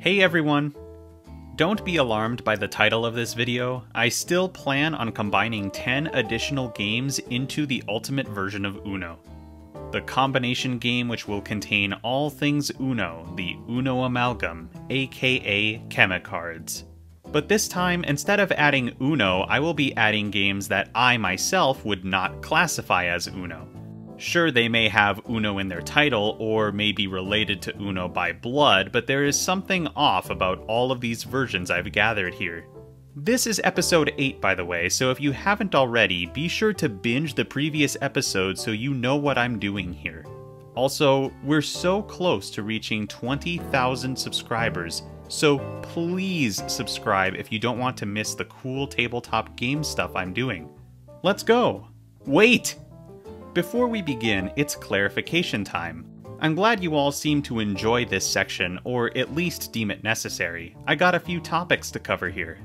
Hey everyone! Don't be alarmed by the title of this video. I still plan on combining 10 additional games into the ultimate version of Uno. The combination game which will contain all things Uno, the Uno Amalgam, aka Chemicards. But this time, instead of adding Uno, I will be adding games that I myself would not classify as Uno. Sure, they may have Uno in their title, or may be related to Uno by blood, but there is something off about all of these versions I've gathered here. This is episode 8, by the way, so if you haven't already, be sure to binge the previous episode so you know what I'm doing here. Also, we're so close to reaching 20,000 subscribers, so please subscribe if you don't want to miss the cool tabletop game stuff I'm doing. Let's go! Wait! Before we begin, it's clarification time. I'm glad you all seem to enjoy this section, or at least deem it necessary. I got a few topics to cover here.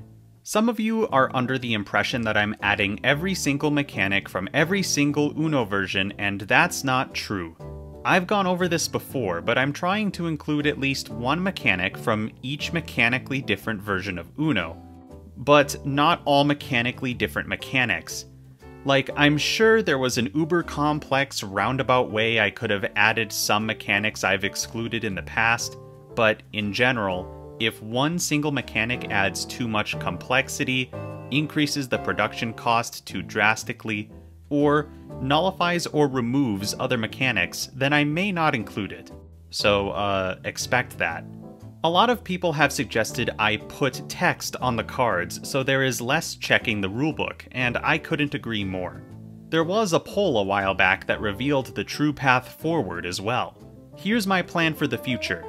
Some of you are under the impression that I'm adding every single mechanic from every single Uno version, and that's not true. I've gone over this before, but I'm trying to include at least one mechanic from each mechanically different version of Uno. But not all mechanically different mechanics. Like, I'm sure there was an uber-complex roundabout way I could have added some mechanics I've excluded in the past, but in general, if one single mechanic adds too much complexity, increases the production cost too drastically, or nullifies or removes other mechanics, then I may not include it. So, expect that. A lot of people have suggested I put text on the cards so there is less checking the rulebook, and I couldn't agree more. There was a poll a while back that revealed the true path forward as well. Here's my plan for the future.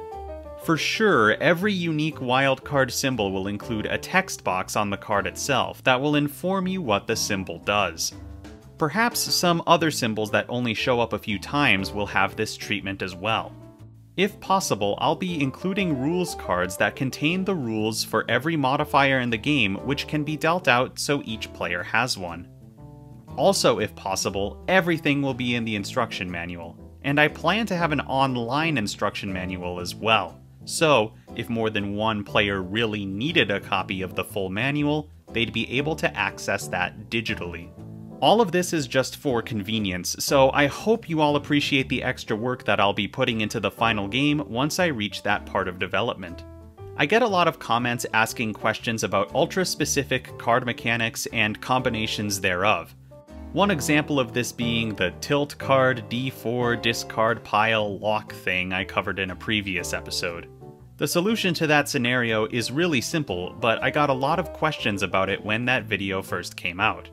For sure, every unique wildcard symbol will include a text box on the card itself that will inform you what the symbol does. Perhaps some other symbols that only show up a few times will have this treatment as well. If possible, I'll be including rules cards that contain the rules for every modifier in the game, which can be dealt out so each player has one. Also, if possible, everything will be in the instruction manual, and I plan to have an online instruction manual as well. So, if more than one player really needed a copy of the full manual, they'd be able to access that digitally. All of this is just for convenience, so I hope you all appreciate the extra work that I'll be putting into the final game once I reach that part of development. I get a lot of comments asking questions about ultra-specific card mechanics and combinations thereof. One example of this being the tilt card, D4, discard pile, lock thing I covered in a previous episode. The solution to that scenario is really simple, but I got a lot of questions about it when that video first came out.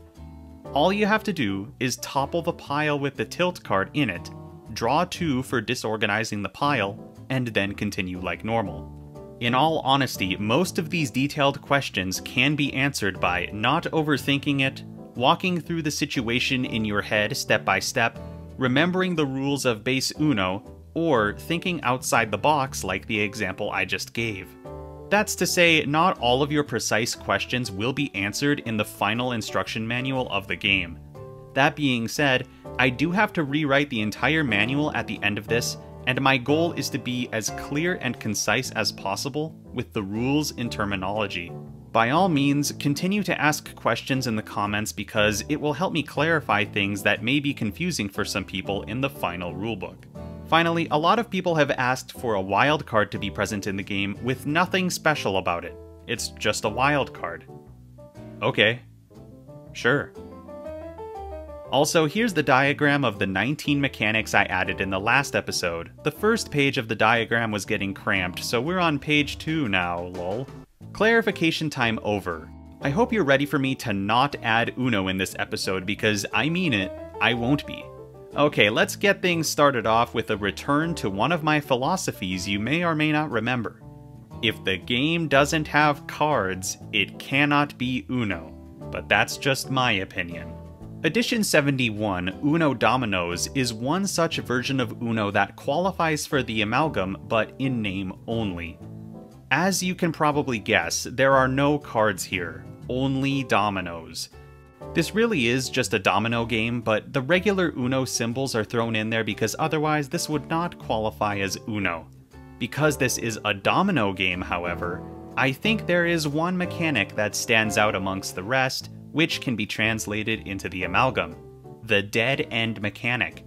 All you have to do is topple the pile with the tilt card in it, draw 2 for disorganizing the pile, and then continue like normal. In all honesty, most of these detailed questions can be answered by not overthinking it, walking through the situation in your head step by step, remembering the rules of base Uno, or thinking outside the box like the example I just gave. That's to say, not all of your precise questions will be answered in the final instruction manual of the game. That being said, I do have to rewrite the entire manual at the end of this, and my goal is to be as clear and concise as possible with the rules and terminology. By all means, continue to ask questions in the comments because it will help me clarify things that may be confusing for some people in the final rulebook. Finally, a lot of people have asked for a wild card to be present in the game with nothing special about it. It's just a wild card. Okay. Sure. Also, here's the diagram of the 19 mechanics I added in the last episode. The first page of the diagram was getting cramped, so we're on page 2 now, lol. Clarification time over. I hope you're ready for me to not add Uno in this episode because I mean it, I won't be. Okay, let's get things started off with a return to one of my philosophies you may or may not remember. If the game doesn't have cards, it cannot be Uno, but that's just my opinion. Edition 71, Uno Dominoes, is one such version of Uno that qualifies for the amalgam, but in name only. As you can probably guess, there are no cards here, only dominoes. This really is just a domino game, but the regular Uno symbols are thrown in there because otherwise this would not qualify as Uno. Because this is a domino game, however, I think there is one mechanic that stands out amongst the rest, which can be translated into the amalgam: the dead end mechanic.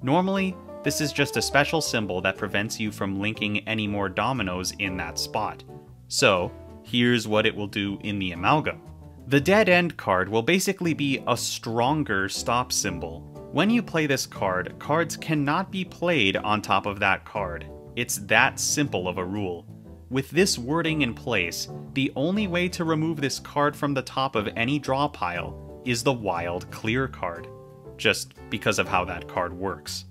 Normally, this is just a special symbol that prevents you from linking any more dominoes in that spot. So, here's what it will do in the amalgam. The dead end card will basically be a stronger stop symbol. When you play this card, cards cannot be played on top of that card. It's that simple of a rule. With this wording in place, the only way to remove this card from the top of any draw pile is the wild clear card, just because of how that card works.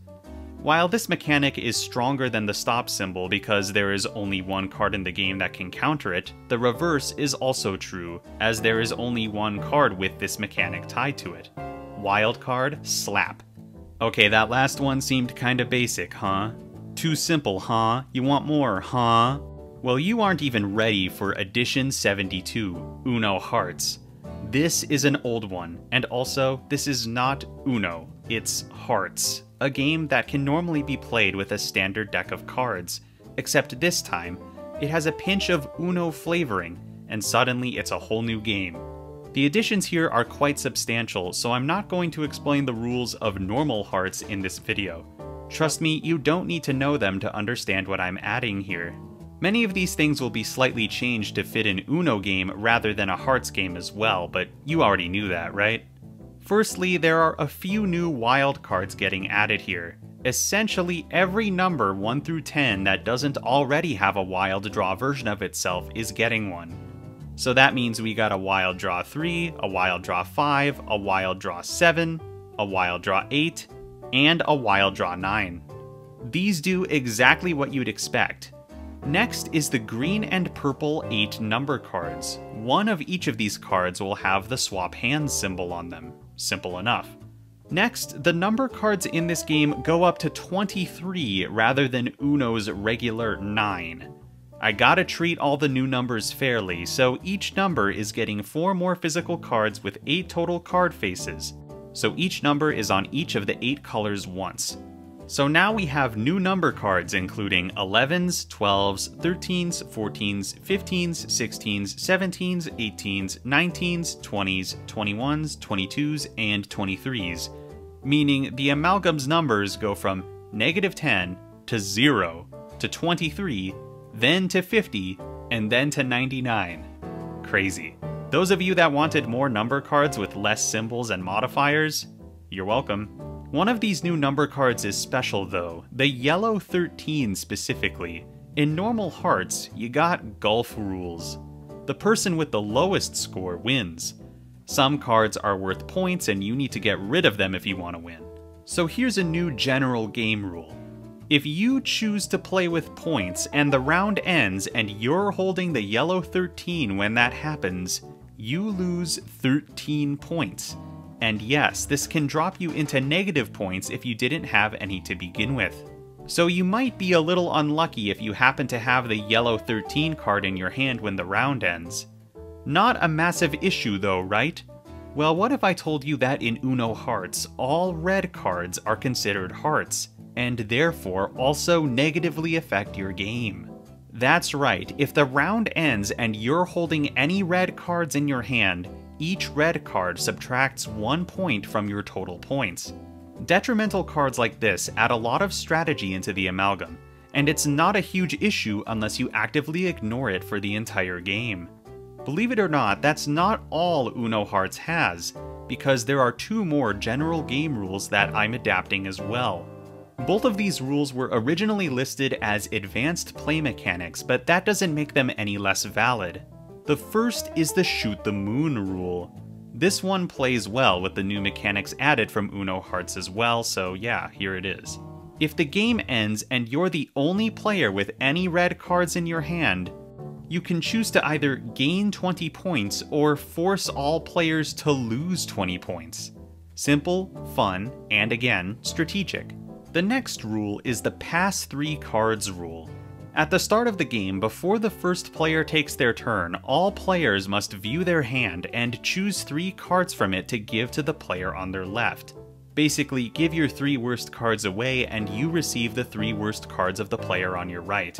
While this mechanic is stronger than the stop symbol because there is only one card in the game that can counter it, the reverse is also true, as there is only one card with this mechanic tied to it. Wild card, slap. Okay, that last one seemed kinda basic, huh? Too simple, huh? You want more, huh? Well, you aren't even ready for Edition 72, Uno Hearts. This is an old one, and also, this is not Uno, it's Hearts, a game that can normally be played with a standard deck of cards, except this time, it has a pinch of Uno flavoring, and suddenly it's a whole new game. The additions here are quite substantial, so I'm not going to explain the rules of normal Hearts in this video. Trust me, you don't need to know them to understand what I'm adding here. Many of these things will be slightly changed to fit an Uno game rather than a Hearts game as well, but you already knew that, right? Firstly, there are a few new wild cards getting added here. Essentially, every number 1 through 10 that doesn't already have a wild draw version of itself is getting one. So that means we got a wild draw 3, a wild draw 5, a wild draw 7, a wild draw 8, and a wild draw 9. These do exactly what you'd expect. Next is the green and purple 8 number cards. One of each of these cards will have the swap hands symbol on them. Simple enough. Next, the number cards in this game go up to 23 rather than Uno's regular 9. I gotta treat all the new numbers fairly, so each number is getting 4 more physical cards with 8 total card faces. So each number is on each of the 8 colors once. So now we have new number cards including 11s, 12s, 13s, 14s, 15s, 16s, 17s, 18s, 19s, 20s, 21s, 22s, and 23s. Meaning the amalgam's numbers go from -10 to 0 to 23, then to 50, and then to 99. Crazy. Those of you that wanted more number cards with less symbols and modifiers, you're welcome. One of these new number cards is special though, the yellow 13 specifically. In normal Hearts, you got golf rules. The person with the lowest score wins. Some cards are worth points and you need to get rid of them if you want to win. So here's a new general game rule. If you choose to play with points and the round ends and you're holding the yellow 13 when that happens, you lose 13 points. And yes, this can drop you into negative points if you didn't have any to begin with. So you might be a little unlucky if you happen to have the yellow 13 card in your hand when the round ends. Not a massive issue though, right? Well, what if I told you that in Uno Hearts, all red cards are considered hearts, and therefore also negatively affect your game? That's right, if the round ends and you're holding any red cards in your hand, each red card subtracts 1 point from your total points. Detrimental cards like this add a lot of strategy into the amalgam, and it's not a huge issue unless you actively ignore it for the entire game. Believe it or not, that's not all Uno Hearts has, because there are 2 more general game rules that I'm adapting as well. Both of these rules were originally listed as advanced play mechanics, but that doesn't make them any less valid. The first is the Shoot the Moon rule. This one plays well with the new mechanics added from Uno Hearts as well, so yeah, here it is. If the game ends and you're the only player with any red cards in your hand, you can choose to either gain 20 points or force all players to lose 20 points. Simple, fun, and again, strategic. The next rule is the Pass 3 Cards rule. At the start of the game, before the first player takes their turn, all players must view their hand and choose 3 cards from it to give to the player on their left. Basically, give your 3 worst cards away and you receive the 3 worst cards of the player on your right.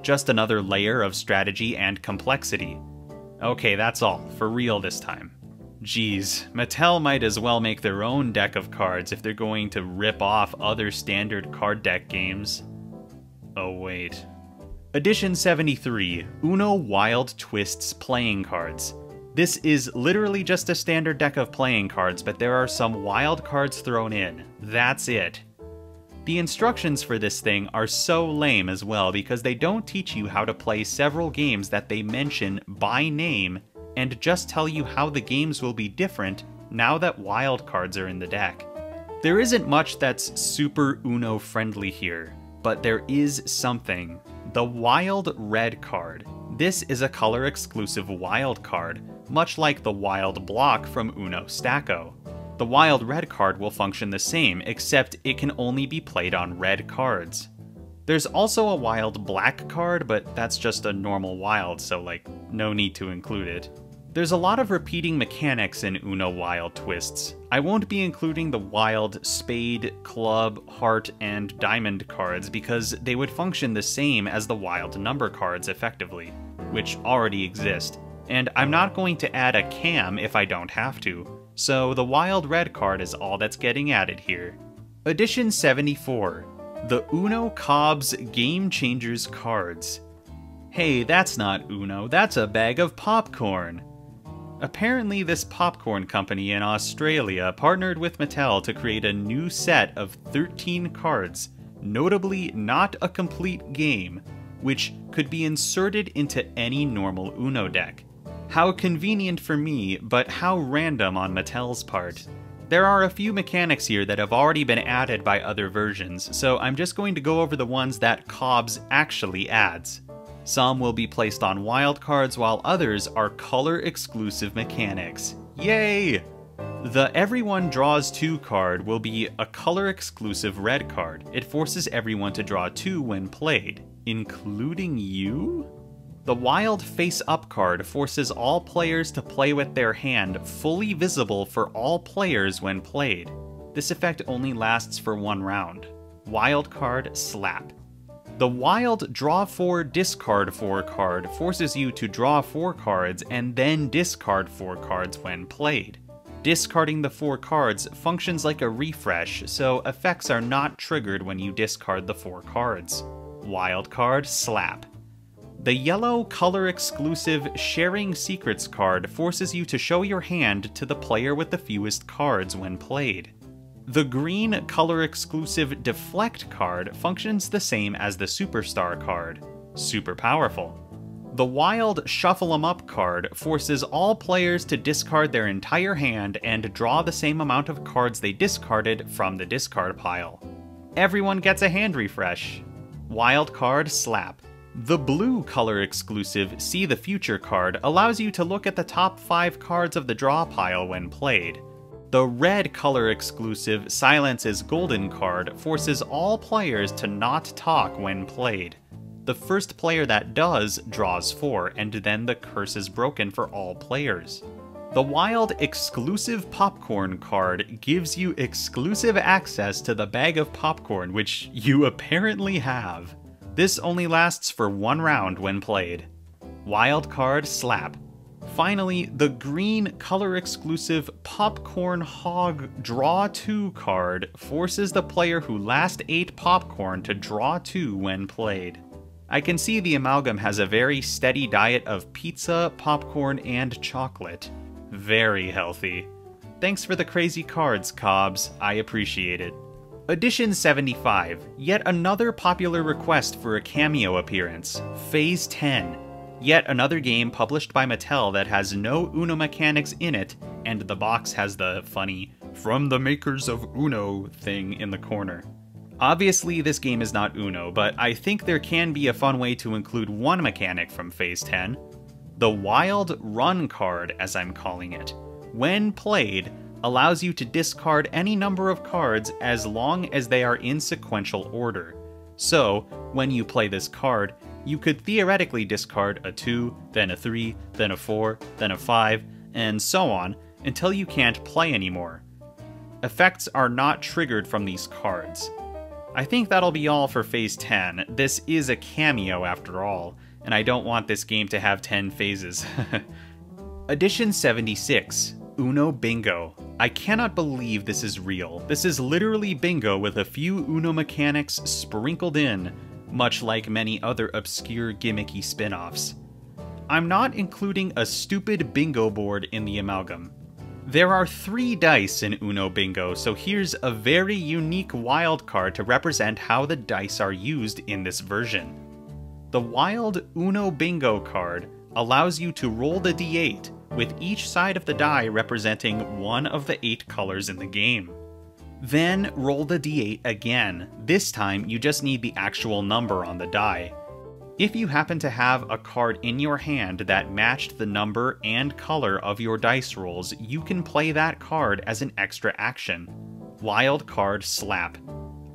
Just another layer of strategy and complexity. Okay, that's all, for real this time. Geez, Mattel might as well make their own deck of cards if they're going to rip off other standard card deck games. Oh wait. Edition 73, Uno Wild Twists Playing Cards. This is literally just a standard deck of playing cards, but there are some wild cards thrown in. That's it. The instructions for this thing are so lame as well because they don't teach you how to play several games that they mention by name and just tell you how the games will be different now that wild cards are in the deck. There isn't much that's super Uno friendly here, but there is something. The Wild Red card. This is a color exclusive wild card, much like the Wild Block from Uno Stacco. The Wild Red card will function the same, except it can only be played on red cards. There's also a Wild Black card, but that's just a normal wild, so no need to include it. There's a lot of repeating mechanics in Uno Wild Twists. I won't be including the Wild Spade, Club, Heart, and Diamond cards because they would function the same as the Wild Number cards effectively, which already exist, and I'm not going to add a cam if I don't have to, so the Wild Red card is all that's getting added here. Edition 74, the Uno Cobs Game Changers cards. Hey, that's not Uno, that's a bag of popcorn. Apparently this popcorn company in Australia partnered with Mattel to create a new set of 13 cards, notably not a complete game, which could be inserted into any normal Uno deck. How convenient for me, but how random on Mattel's part. There are a few mechanics here that have already been added by other versions, so I'm just going to go over the ones that Cobs actually adds. Some will be placed on wild cards while others are color-exclusive mechanics. Yay! The Everyone Draws 2 card will be a color-exclusive red card. It forces everyone to draw 2 when played, including you? The Wild Face Up card forces all players to play with their hand fully visible for all players when played. This effect only lasts for 1 round. Wild card Slap. The Wild Draw 4 Discard 4 card forces you to draw 4 cards and then discard 4 cards when played. Discarding the 4 cards functions like a refresh, so effects are not triggered when you discard the 4 cards. Wild card Slap. The yellow color-exclusive Sharing Secrets card forces you to show your hand to the player with the fewest cards when played. The green color-exclusive Deflect card functions the same as the Superstar card. Super powerful. The Wild Shuffle 'em Up card forces all players to discard their entire hand and draw the same amount of cards they discarded from the discard pile. Everyone gets a hand refresh. Wild card Slap. The blue color-exclusive See the Future card allows you to look at the top 5 cards of the draw pile when played. The red color-exclusive Silence is Golden card forces all players to not talk when played. The first player that does draws 4, and then the curse is broken for all players. The Wild Exclusive Popcorn card gives you exclusive access to the bag of popcorn, which you apparently have. This only lasts for 1 round when played. Wild card Slap. Finally, the green color-exclusive Popcorn Hog Draw 2 card forces the player who last ate popcorn to draw 2 when played. I can see the Amalgam has a very steady diet of pizza, popcorn, and chocolate. Very healthy. Thanks for the crazy cards, Cobs. I appreciate it. Edition 75. Yet another popular request for a cameo appearance. Phase 10. Yet another game published by Mattel that has no Uno mechanics in it, and the box has the funny, "From the makers of Uno" thing in the corner. Obviously, this game is not Uno, but I think there can be a fun way to include one mechanic from Phase 10. The Wild Run card, as I'm calling it, when played, allows you to discard any number of cards as long as they are in sequential order. So, when you play this card, you could theoretically discard a 2, then a 3, then a 4, then a 5, and so on, until you can't play anymore. Effects are not triggered from these cards. I think that'll be all for Phase 10. This is a cameo after all, and I don't want this game to have 10 phases. Edition 76, Uno Bingo. I cannot believe this is real. This is literally bingo with a few Uno mechanics sprinkled in, much like many other obscure gimmicky spin-offs. I'm not including a stupid bingo board in the Amalgam. There are 3 dice in Uno Bingo, so here's a very unique wild card to represent how the dice are used in this version. The wild Uno Bingo card allows you to roll the d8, with each side of the die representing one of the 8 colors in the game. Then roll the d8 again. This time you just need the actual number on the die. If you happen to have a card in your hand that matched the number and color of your dice rolls, you can play that card as an extra action. Wild Card Slap.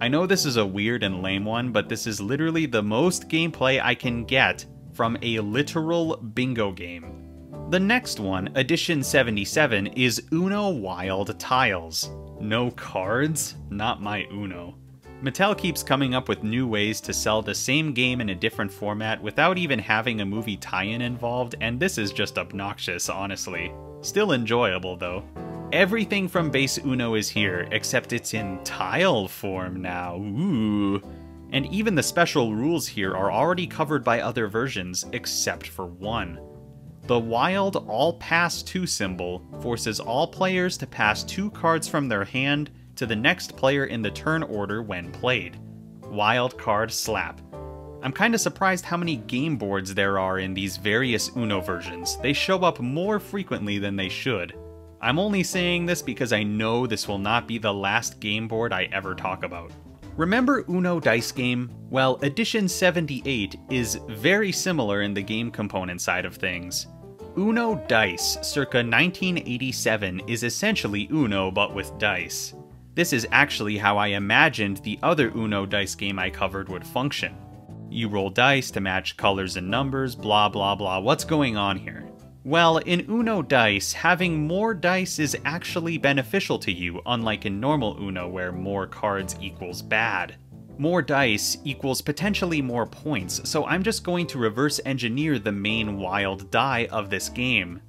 I know this is a weird and lame one, but this is literally the most gameplay I can get from a literal bingo game. The next one, Edition 77, is Uno Wild Tiles. No cards? Not my Uno. Mattel keeps coming up with new ways to sell the same game in a different format without even having a movie tie-in involved, and this is just obnoxious, honestly. Still enjoyable, though. Everything from base Uno is here, except it's in tile form now. Ooh. And even the special rules here are already covered by other versions, except for one. The wild All Pass 2 symbol forces all players to pass 2 cards from their hand to the next player in the turn order when played. Wild Card Slap. I'm kinda surprised how many game boards there are in these various Uno versions. They show up more frequently than they should. I'm only saying this because I know this will not be the last game board I ever talk about. Remember Uno Dice Game? Well, Edition 78 is very similar in the game component side of things. Uno Dice, circa 1987, is essentially Uno but with dice. This is actually how I imagined the other Uno Dice game I covered would function. You roll dice to match colors and numbers, blah blah blah. What's going on here? Well, in Uno Dice, having more dice is actually beneficial to you, unlike in normal Uno where more cards equals bad. More dice equals potentially more points, so I'm just going to reverse engineer the main wild die of this game.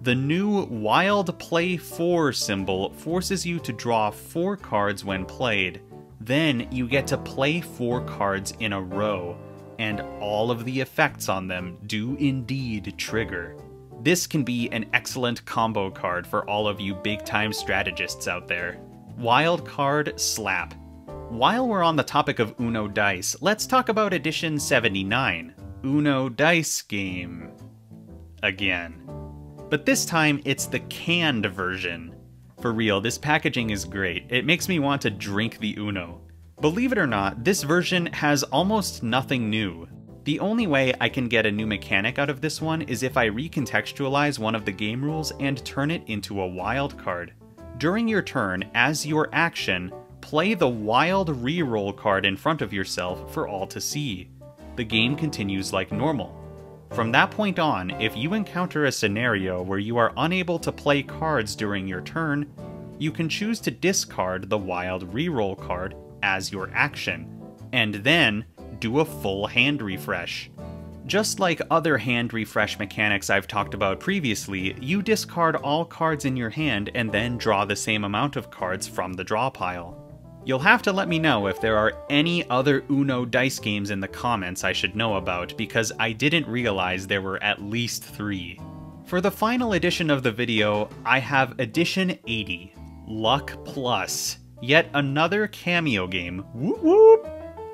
The new Wild Play 4 symbol forces you to draw 4 cards when played. Then you get to play 4 cards in a row, and all of the effects on them do indeed trigger. This can be an excellent combo card for all of you big-time strategists out there. Wild Card Slap. While we're on the topic of Uno Dice, let's talk about Edition 79, Uno Dice Game. Again. But this time, it's the canned version. For real, this packaging is great. It makes me want to drink the Uno. Believe it or not, this version has almost nothing new. The only way I can get a new mechanic out of this one is if I recontextualize one of the game rules and turn it into a wild card. During your turn, as your action, play the wild reroll card in front of yourself for all to see. The game continues like normal. From that point on, if you encounter a scenario where you are unable to play cards during your turn, you can choose to discard the wild reroll card as your action, and then do a full hand refresh. Just like other hand refresh mechanics I've talked about previously, you discard all cards in your hand and then draw the same amount of cards from the draw pile. You'll have to let me know if there are any other Uno Dice games in the comments I should know about, because I didn't realize there were at least 3. For the final edition of the video, I have Edition 80, Luck Plus, yet another cameo game, whoop whoop,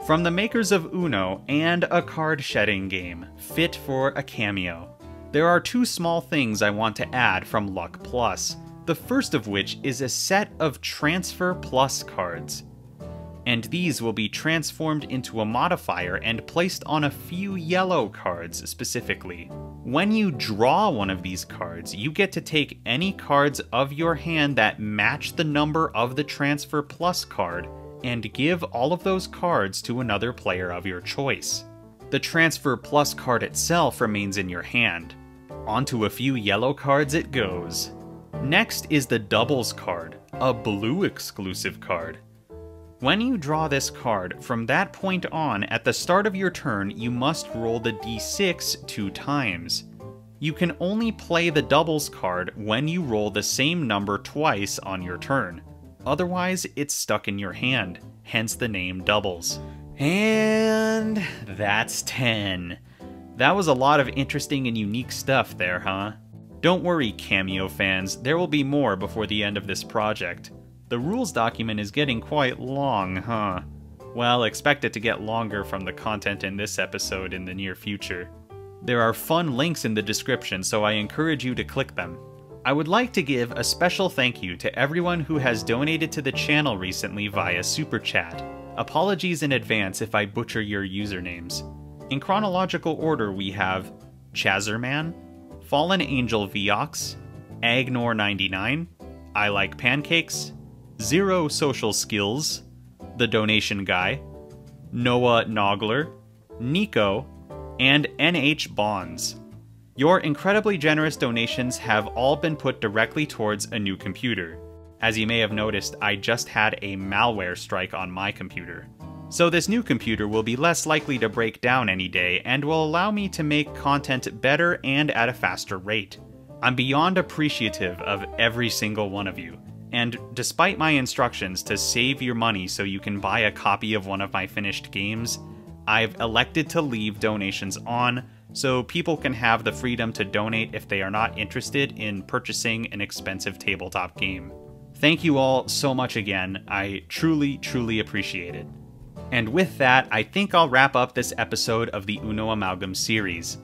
from the makers of Uno and a card shedding game, fit for a cameo. There are 2 small things I want to add from Luck Plus. The first of which is a set of Transfer Plus cards. And these will be transformed into a modifier and placed on a few yellow cards specifically. When you draw one of these cards, you get to take any cards of your hand that match the number of the Transfer Plus card and give all of those cards to another player of your choice. The Transfer Plus card itself remains in your hand. Onto a few yellow cards it goes. Next is the Doubles card, a blue exclusive card. When you draw this card, from that point on, at the start of your turn, you must roll the d6 2 times. You can only play the Doubles card when you roll the same number twice on your turn. Otherwise, it's stuck in your hand, hence the name Doubles. And that's 10. That was a lot of interesting and unique stuff there, huh? Don't worry, Cameo fans, there will be more before the end of this project. The rules document is getting quite long, huh? Well, expect it to get longer from the content in this episode in the near future. There are fun links in the description, so I encourage you to click them. I would like to give a special thank you to everyone who has donated to the channel recently via Super Chat. Apologies in advance if I butcher your usernames. In chronological order we have Chazerman, Fallen Angel Viox, Agnor99, I Like Pancakes, Zero Social Skills, The Donation Guy, Noah Nogler, Nico, and NH Bonds. Your incredibly generous donations have all been put directly towards a new computer. As you may have noticed, I just had a malware strike on my computer. So this new computer will be less likely to break down any day and will allow me to make content better and at a faster rate. I'm beyond appreciative of every single one of you. And despite my instructions to save your money so you can buy a copy of one of my finished games, I've elected to leave donations on so people can have the freedom to donate if they are not interested in purchasing an expensive tabletop game. Thank you all so much again, I truly appreciate it. And with that, I think I'll wrap up this episode of the Uno Amalgam series.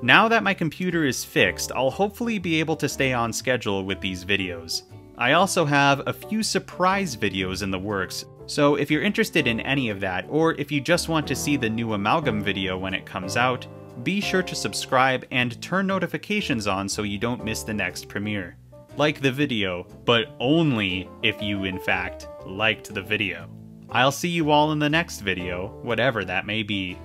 Now that my computer is fixed, I'll hopefully be able to stay on schedule with these videos. I also have a few surprise videos in the works, so if you're interested in any of that, or if you just want to see the new Amalgam video when it comes out, be sure to subscribe and turn notifications on so you don't miss the next premiere. Like the video, but only if you in fact liked the video. I'll see you all in the next video, whatever that may be.